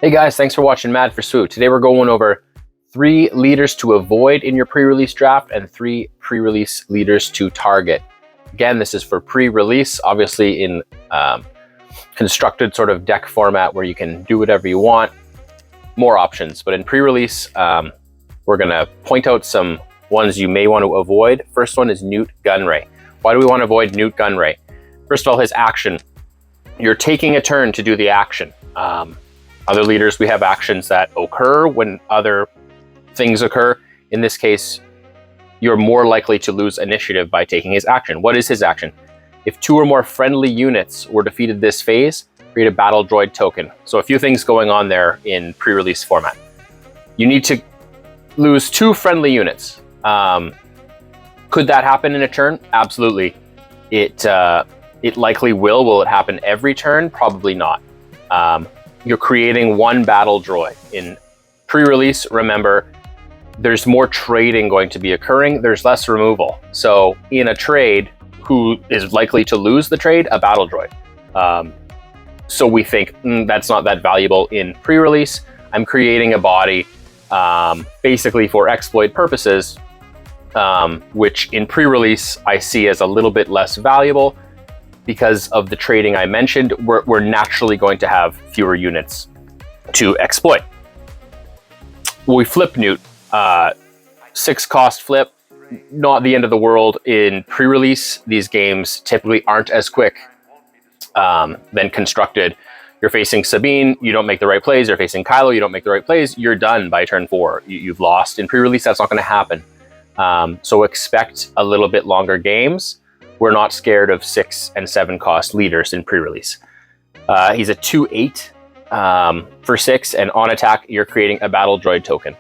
Hey guys, thanks for watching Mad for Swoop. Today we're going over 3 leaders to avoid in your pre-release draft and 3 pre-release leaders to target. Again, this is for pre-release, obviously in constructed sort of deck format where you can do whatever you want, more options. But in pre-release, we're gonna point out some ones you may want to avoid. First one is Newt Gunray. Why do we want to avoid Newt Gunray? First of all, his action. You're taking a turn to do the action. Other leaders, we have actions that occur when other things occur. In this case, you're more likely to lose initiative by taking his action. What is his action? If 2 or more friendly units were defeated this phase, create a battle droid token. So a few things going on there in pre-release format. You need to lose 2 friendly units. Could that happen in a turn? Absolutely. It likely will. Will it happen every turn? Probably not. You're creating 1 battle droid. In pre-release, remember, there's more trading going to be occurring. There's less removal. So in a trade, who is likely to lose the trade? A battle droid. So we think that's not that valuable in pre-release. I'm creating a body basically for exploit purposes, which in pre-release I see as a little bit less valuable. Because of the trading I mentioned, we're naturally going to have fewer units to exploit. We flip Newt, 6 cost flip, not the end of the world. In pre-release, these games typically aren't as quick than constructed. You're facing Sabine, you don't make the right plays. You're facing Kylo, you don't make the right plays. You're done by turn 4. You've lost. In pre-release, that's not going to happen. So expect a little bit longer games. We're not scared of 6 and 7 cost leaders in pre-release. He's a 2/8 for 6, and on attack, you're creating a battle droid token.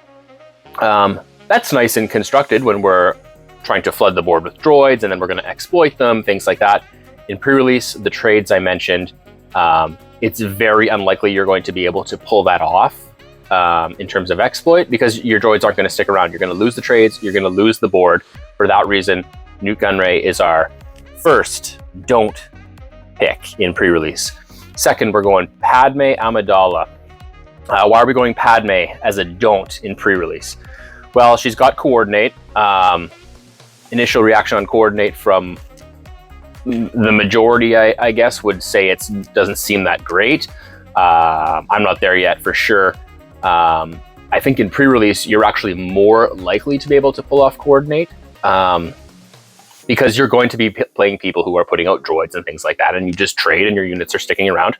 That's nice and constructed when we're trying to flood the board with droids, and then we're going to exploit them, things like that. In pre-release, the trades I mentioned, it's very unlikely you're going to be able to pull that off in terms of exploit, because your droids aren't going to stick around. You're going to lose the trades, you're going to lose the board. For that reason, Newt Gunray is our first don't pick in pre-release. Second, we're going Padme Amidala. Why are we going Padme as a don't in pre-release? Well, she's got coordinate. Initial reaction on coordinate from the majority, I guess, would say it doesn't seem that great. I'm not there yet for sure. I think in pre-release, you're actually more likely to be able to pull off coordinate. Because you're going to be playing people who are putting out droids and things like that, and you just trade and your units are sticking around.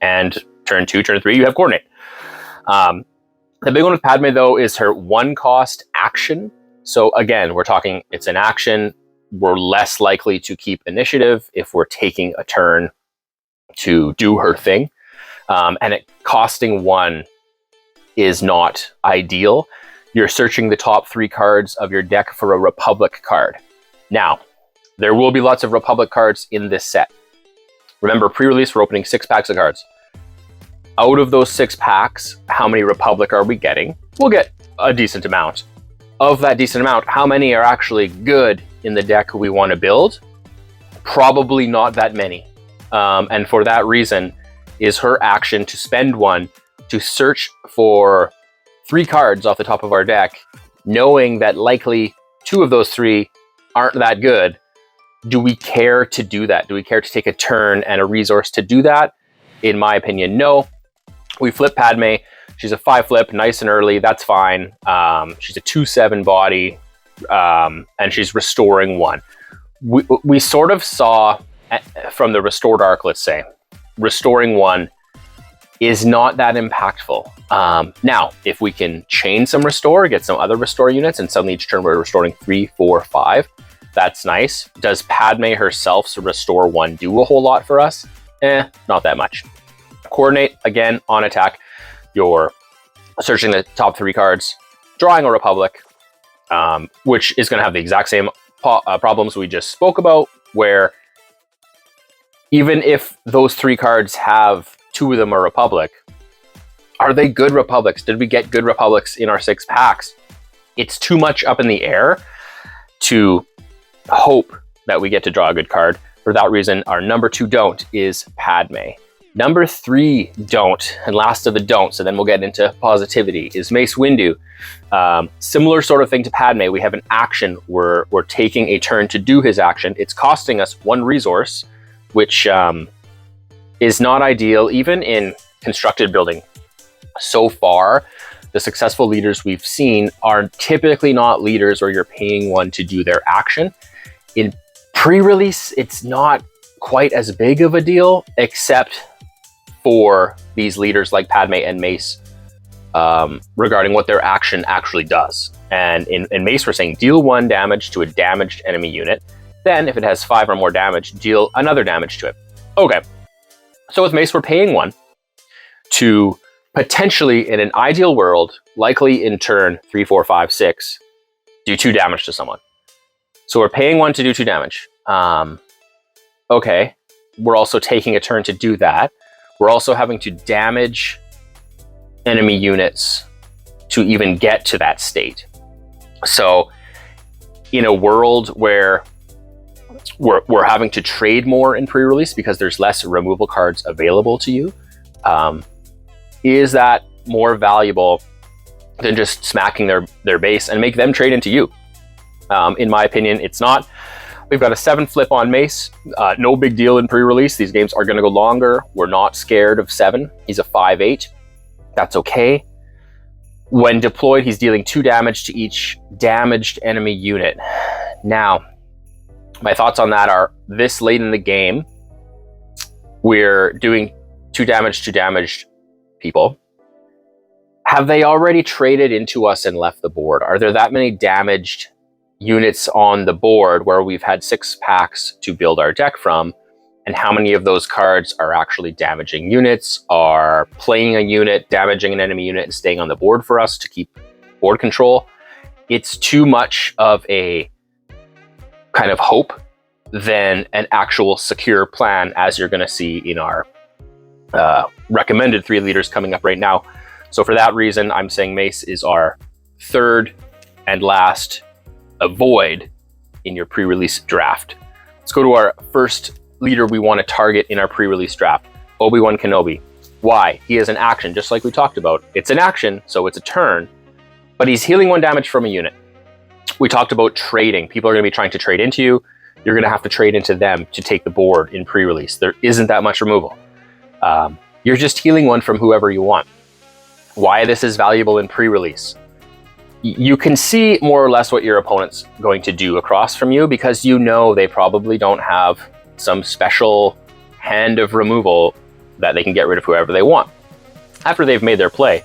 And turn 2, turn 3, you have coordinate. The big one with Padme, though, is her 1 cost action. So again, we're talking, it's an action. We're less likely to keep initiative if we're taking a turn to do her thing. And it costing 1 is not ideal. You're searching the top 3 cards of your deck for a Republic card. Now, there will be lots of Republic cards in this set. Remember, pre-release, we're opening 6 packs of cards. Out of those 6 packs, how many Republic are we getting? We'll get a decent amount. Of that decent amount, how many are actually good in the deck we want to build? Probably not that many. And for that reason, is her action to spend 1 to search for 3 cards off the top of our deck, knowing that likely 2 of those 3 aren't that good. Do we care to do that? Do we care to take a turn and a resource to do that? In my opinion, no. We flip Padme. She's a 5 flip, nice and early. That's fine. She's a 2/7 body, and she's restoring 1. We sort of saw from the restored arc, let's say, restoring 1 is not that impactful. Now, if we can chain some restore, get some other restore units, and suddenly each turn we're restoring 3, 4, 5, that's nice. Does Padme herself restore 1 do a whole lot for us? Not that much. Coordinate, again, on attack. You're searching the top 3 cards, drawing a Republic, which is going to have the exact same problems we just spoke about, where even if those 3 cards have 2 of them are Republic, are they good Republics? Did we get good Republics in our 6 packs? It's too much up in the air to hope that we get to draw a good card. For that reason, our number 2 don't is Padme. Number 3 don't, and last of the don'ts, and then we'll get into positivity, is Mace Windu. Similar sort of thing to Padme. We have an action. We're taking a turn to do his action. It's costing us 1 resource, which is not ideal, even in constructed building. So far, the successful leaders we've seen are typically not leaders where you're paying 1 to do their action. In pre-release, it's not quite as big of a deal, except for these leaders like Padme and Mace, regarding what their action actually does. And in Mace, we're saying deal 1 damage to a damaged enemy unit. Then, if it has 5 or more damage, deal another damage to it. Okay, so with Mace, we're paying 1 to potentially, in an ideal world, likely in turn 3, 4, 5, 6, do 2 damage to someone. So we're paying 1 to do 2 damage. Okay, we're also taking a turn to do that. We're also having to damage enemy units to even get to that state. So in a world where we're having to trade more in pre-release because there's less removal cards available to you, is that more valuable than just smacking their base and make them trade into you? In my opinion, it's not. We've got a 7 flip on Mace. No big deal in pre-release. These games are going to go longer. We're not scared of 7. He's a 5/8. That's okay. When deployed, he's dealing 2 damage to each damaged enemy unit. Now, my thoughts on that are, this late in the game, we're doing 2 damage to damaged people. Have they already traded into us and left the board? Are there that many damaged units on the board where we've had 6 packs to build our deck from? And how many of those cards are actually damaging units, are playing a unit, damaging an enemy unit, and staying on the board for us to keep board control? It's too much of a kind of hope than an actual secure plan, as you're going to see in our recommended 3 leaders coming up right now. So for that reason, I'm saying Mace is our 3rd and last avoid in your pre-release draft. Let's go to our first leader we want to target in our pre-release draft, Obi-Wan Kenobi. Why? He has an action, just like we talked about. It's an action, so it's a turn, but he's healing 1 damage from a unit. We talked about trading. People are going to be trying to trade into you. You're going to have to trade into them to take the board in pre-release. There isn't that much removal. You're just healing 1 from whoever you want. Why this is valuable in pre-release? You can see more or less what your opponent's going to do across from you, because you know they probably don't have some special hand of removal that they can get rid of whoever they want. After they've made their play,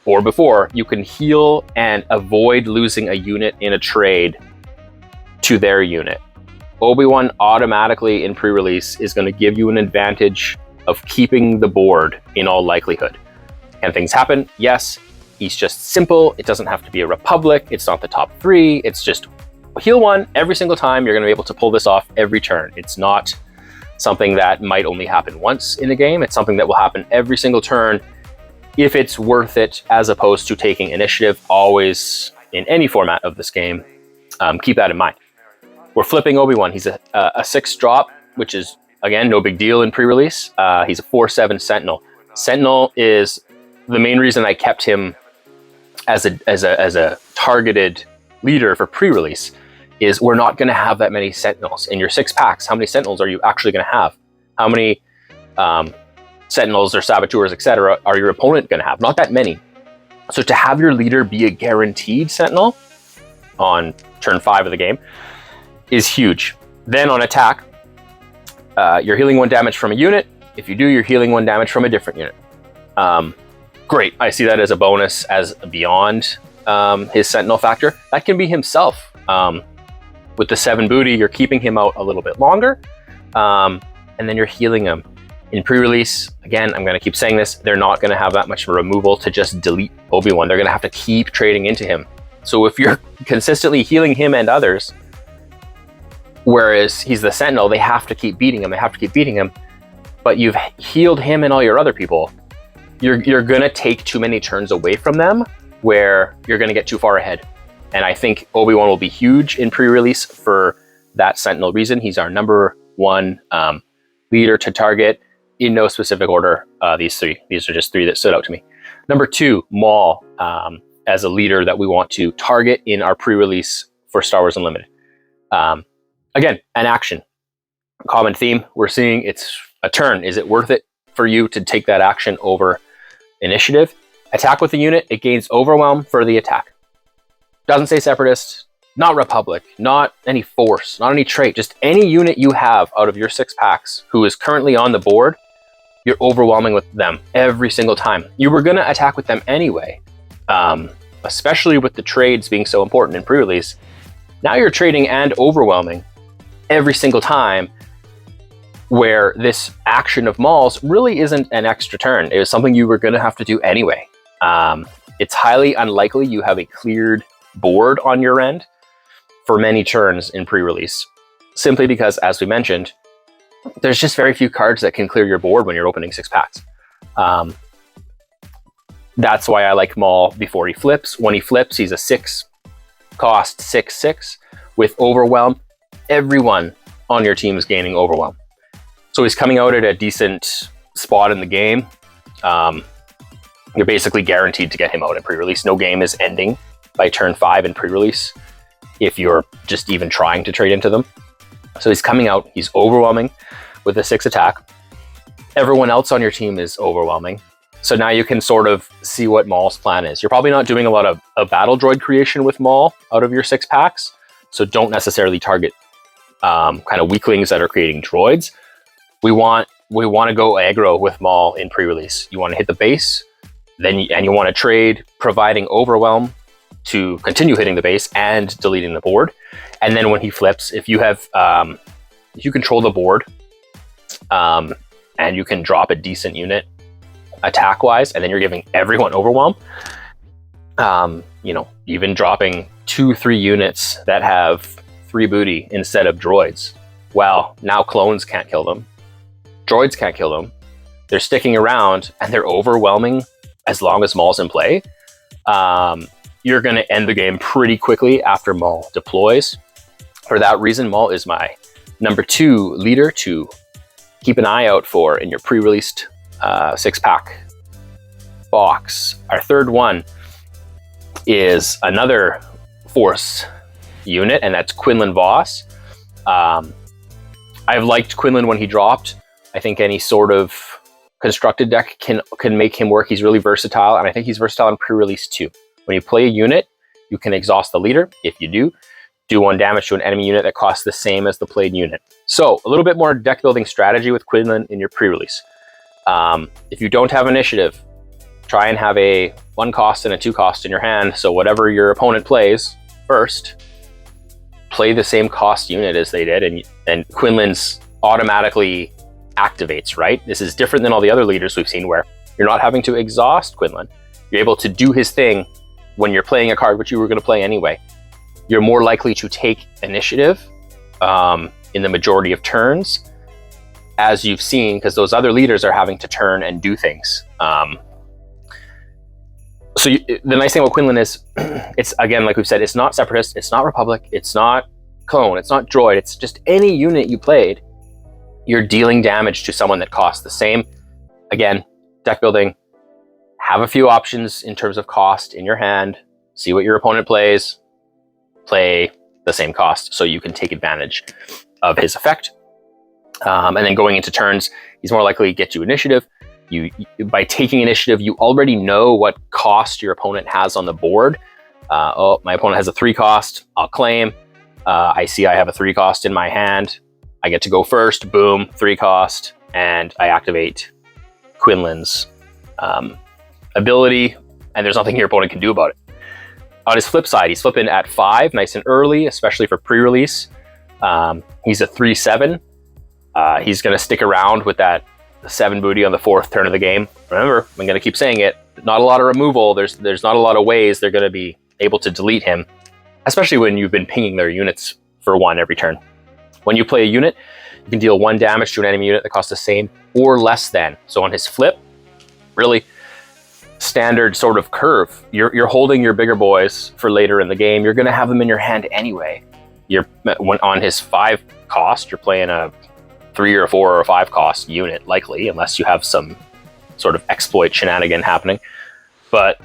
or before, you can heal and avoid losing a unit in a trade to their unit. Obi-Wan automatically in pre-release is going to give you an advantage of keeping the board in all likelihood. Can things happen? Yes. He's just simple. It doesn't have to be a Republic. It's not the top 3. It's just heal 1 every single time. You're going to be able to pull this off every turn. It's not something that might only happen once in a game. It's something that will happen every single turn if it's worth it, as opposed to taking initiative always in any format of this game. Keep that in mind. We're flipping Obi-Wan. He's a 6 drop, which is, again, no big deal in pre-release. He's a 4/7 Sentinel. Sentinel is the main reason I kept him as a targeted leader for pre-release. Is we're not going to have that many Sentinels in your 6 packs. How many Sentinels are you actually going to have? How many Sentinels or Saboteurs, etc., are your opponent going to have? Not that many. So to have your leader be a guaranteed Sentinel on turn 5 of the game is huge. Then on attack, you're healing 1 damage from a unit. If you do, you're healing 1 damage from a different unit. Great. I see that as a bonus, as beyond his Sentinel factor. That can be himself. With the 7 booty, you're keeping him out a little bit longer, and then you're healing him. In pre-release, again, I'm going to keep saying this, they're not going to have that much removal to just delete Obi-Wan. They're going to have to keep trading into him. So if you're consistently healing him and others, whereas he's the Sentinel, they have to keep beating him, but you've healed him and all your other people, you're going to take too many turns away from them, where you're going to get too far ahead. And I think Obi-Wan will be huge in pre-release for that Sentinel reason. He's our number 1 leader to target. in no specific order, these three. These are just three that stood out to me. Number 2, Maul, as a leader that we want to target in our pre-release for Star Wars Unlimited. Again, an action. Common theme we're seeing, it's a turn. Is it worth it for you to take that action over initiative? Attack with the unit, it gains overwhelm for the attack. Doesn't say Separatist, not Republic, not any force, not any trait, just any unit you have out of your 6 packs who is currently on the board, you're overwhelming with them every single time. You were going to attack with them anyway, especially with the trades being so important in pre-release. Now you're trading and overwhelming every single time, where this action of Maul's really isn't an extra turn. It was something you were going to have to do anyway. It's highly unlikely you have a cleared board on your end for many turns in pre-release, simply because, as we mentioned, there's just very few cards that can clear your board when you're opening 6 packs. That's why I like Maul before he flips. When he flips, he's a 6 cost 6/6 with overwhelm. Everyone on your team is gaining overwhelm. So he's coming out at a decent spot in the game. You're basically guaranteed to get him out in pre-release. No game is ending by turn 5 in pre-release if you're just even trying to trade into them. So he's coming out, he's overwhelming with a 6 attack. Everyone else on your team is overwhelming. So now you can sort of see what Maul's plan is. You're probably not doing a lot of battle droid creation with Maul out of your 6 packs. So don't necessarily target kind of weaklings that are creating droids. We want to go aggro with Maul in pre-release. You want to hit the base, and you want to trade providing overwhelm to continue hitting the base and deleting the board. And then when he flips, if you have if you control the board, and you can drop a decent unit attack wise, and then you're giving everyone overwhelm. You know, even dropping 2-3 units that have 3 booty instead of droids. Well, now clones can't kill them. Droids can't kill them. They're sticking around and they're overwhelming as long as Maul's in play. You're going to end the game pretty quickly after Maul deploys. For that reason, Maul is my number 2 leader to keep an eye out for in your pre-released 6-pack box. Our third one is another Force unit, and that's Quinlan Voss. I've liked Quinlan when he dropped. I think any sort of constructed deck can make him work. He's really versatile, and I think he's versatile in pre-release too. When you play a unit, you can exhaust the leader. If you do 1 damage to an enemy unit that costs the same as the played unit. So a little bit more deck building strategy with Quinlan in your pre-release. If you don't have initiative, try and have a 1 cost and a 2 cost in your hand. So whatever your opponent plays first, play the same cost unit as they did, and Quinlan's automatically activates, right? This is different than all the other leaders we've seen, where you're not having to exhaust Quinlan. You're able to do his thing when you're playing a card which you were going to play anyway. You're more likely to take initiative in the majority of turns, as you've seen, because those other leaders are having to turn and do things. The nice thing about Quinlan is, it's, again, like we've said, it's not Separatist, it's not Republic, it's not Clone, it's not Droid, it's just any unit you played, you're dealing damage to someone that costs the same. Again, deck building, have a few options in terms of cost in your hand, see what your opponent plays, play the same cost so you can take advantage of his effect. And then going into turns, he's more likely to get you initiative. By taking initiative, you already know what cost your opponent has on the board. Oh, my opponent has a 3 cost, I'll claim. I see I have a 3 cost in my hand. I get to go first, boom, 3 cost, and I activate Quinlan's ability, and there's nothing your opponent can do about it. On his flip side, he's flipping at 5, nice and early, especially for pre-release. He's a 3/7. He's going to stick around with that 7 booty on the 4th turn of the game. Remember, I'm going to keep saying it, not a lot of removal. There's not a lot of ways they're going to be able to delete him, especially when you've been pinging their units for 1 every turn. When you play a unit, you can deal 1 damage to an enemy unit that costs the same or less than. So on his flip, really standard sort of curve. You're holding your bigger boys for later in the game. You're going to have them in your hand anyway. On his 5 cost, you're playing a 3 or 4 or 5 cost unit, likely, unless you have some sort of exploit shenanigan happening. But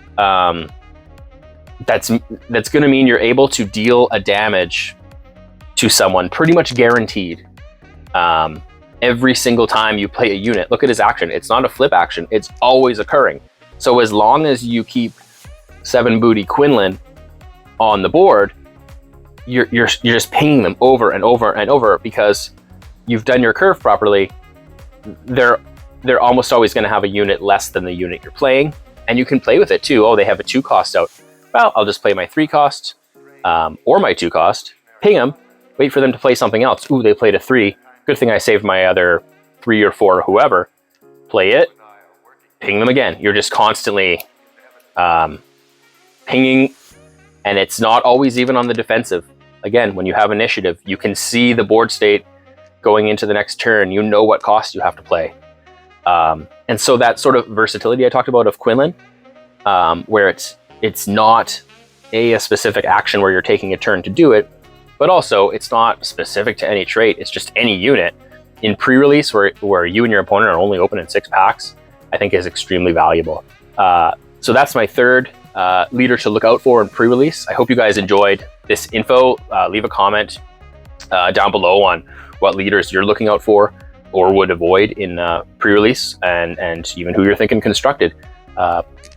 that's going to mean you're able to deal a damage to someone pretty much guaranteed every single time you play a unit. Look at his action. It's not a flip action. It's always occurring. So as long as you keep 7 booty Quinlan on the board, you're just pinging them over and over and over because you've done your curve properly. They're almost always going to have a unit less than the unit you're playing, and you can play with it too. Oh, they have a 2 cost out. Well, I'll just play my 3 cost or my 2 cost, ping them, wait for them to play something else. Ooh, they played a 3. Good thing I saved my other 3 or 4 or whoever. Play it, ping them again. You're just constantly pinging, and it's not always even on the defensive. Again, when you have initiative, you can see the board state going into the next turn. You know what cost you have to play. And so that sort of versatility I talked about of Quinlan, where it's not a specific action where you're taking a turn to do it, but also it's not specific to any trait. It's just any unit. In pre-release, where you and your opponent are only opening 6 packs, I think is extremely valuable. So that's my third leader to look out for in pre-release. I hope you guys enjoyed this info. Leave a comment down below on what leaders you're looking out for or would avoid in pre-release, and even who you're thinking constructed.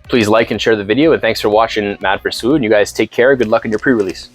Please like and share the video, and thanks for watching Mad for Swoon. You guys take care. Good luck in your pre-release.